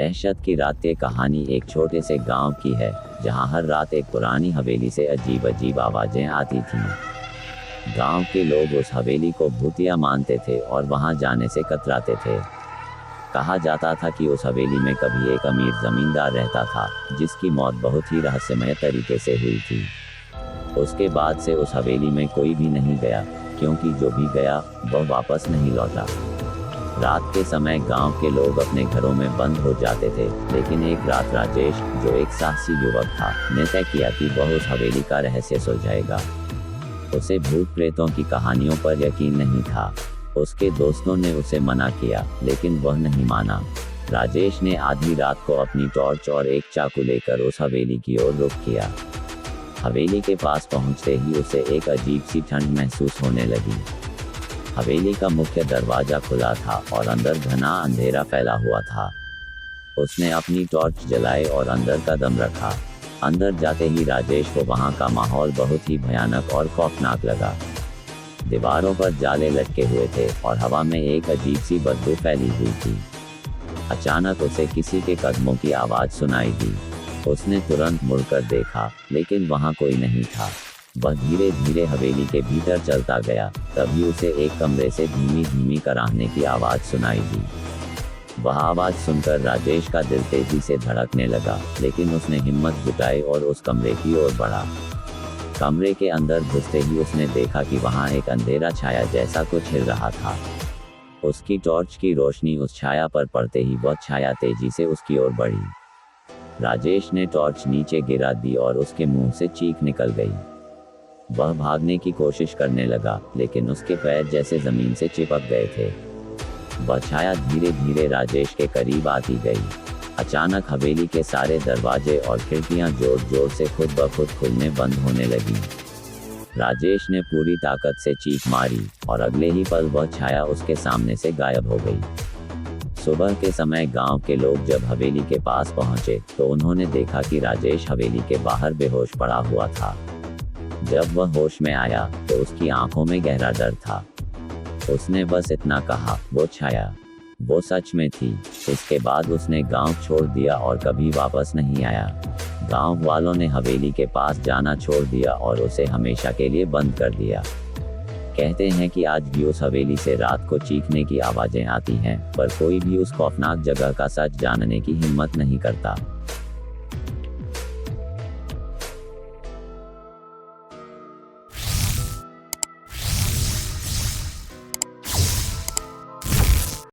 दहशत की रात की कहानी एक छोटे से गांव की है, जहां हर रात एक पुरानी हवेली से अजीब अजीब आवाजें आती थीं। गांव के लोग उस हवेली को भूतिया मानते थे और वहां जाने से कतराते थे। कहा जाता था कि उस हवेली में कभी एक अमीर जमींदार रहता था, जिसकी मौत बहुत ही रहस्यमय तरीके से हुई थी। उसके बाद से उस हवेली में कोई भी नहीं गया, क्योंकि जो भी गया वह वापस नहीं लौटा। रात के समय गांव के लोग अपने घरों में बंद हो जाते थे, लेकिन एक रात राजेश, जो एक साहसी युवक था, ने तय किया कि वह उस हवेली का रहस्य सुलझाएगा। उसे भूत प्रेतों की कहानियों पर यकीन नहीं था। उसके दोस्तों ने उसे मना किया, लेकिन वह नहीं माना। राजेश ने आधी रात को अपनी टॉर्च और एक चाकू लेकर उस हवेली की ओर रुख किया। हवेली के पास पहुंचते ही उसे एक अजीब सी ठंड महसूस होने लगी। हवेली का मुख्य दरवाजा खुला था और अंदर घना अंधेरा फैला हुआ था। उसने अपनी टॉर्च जलाई और अंदर कदम रखा। अंदर जाते ही राजेश को वहां का माहौल बहुत ही भयानक और खौफनाक लगा। दीवारों पर जाले लटके हुए थे और हवा में एक अजीब सी बदबू फैली हुई थी। अचानक उसे किसी के कदमों की आवाज सुनाई दी। उसने तुरंत मुड़कर देखा, लेकिन वहां कोई नहीं था। वह धीरे धीरे हवेली के भीतर चलता गया। तभी उसे एक कमरे से धीमी धीमी कराहने की आवाज सुनाई दी। वह आवाज सुनकर राजेश का दिल तेजी से धड़कने लगा, लेकिन उसने हिम्मत जुटाई और उस कमरे की ओर बढ़ा। कमरे के अंदर घुसते ही उसने देखा कि वहां एक अंधेरा छाया जैसा कुछ हिल रहा था। उसकी टॉर्च की रोशनी उस छाया पर पड़ते ही वह छाया तेजी से उसकी ओर बढ़ी। राजेश ने टॉर्च नीचे गिरा दी और उसके मुंह से चीख निकल गई। वह भागने की कोशिश करने लगा, लेकिन उसके पैर जैसे जमीन से चिपक गए थे। वह छाया धीरे धीरे राजेश के करीब आती गई। अचानक हवेली के सारे दरवाजे और खिड़कियां जोर जोर से खुद ब खुद खुलने बंद होने लगी। राजेश ने पूरी ताकत से चीख मारी और अगले ही पल वह छाया उसके सामने से गायब हो गई। सुबह के समय गांव के लोग जब हवेली के पास पहुंचे, तो उन्होंने देखा कि राजेश हवेली के बाहर बेहोश पड़ा हुआ था। जब वह होश में आया, तो उसकी आंखों में गहरा डर था। उसने बस इतना कहा, वो छाया, वो सच में थी। इसके बाद उसने गांव छोड़ दिया और कभी वापस नहीं आया। गांव वालों ने हवेली के पास जाना छोड़ दिया और उसे हमेशा के लिए बंद कर दिया। कहते हैं कि आज भी उस हवेली से रात को चीखने की आवाजें आती हैं, पर कोई भी उस खौफनाक जगह का सच जानने की हिम्मत नहीं करता।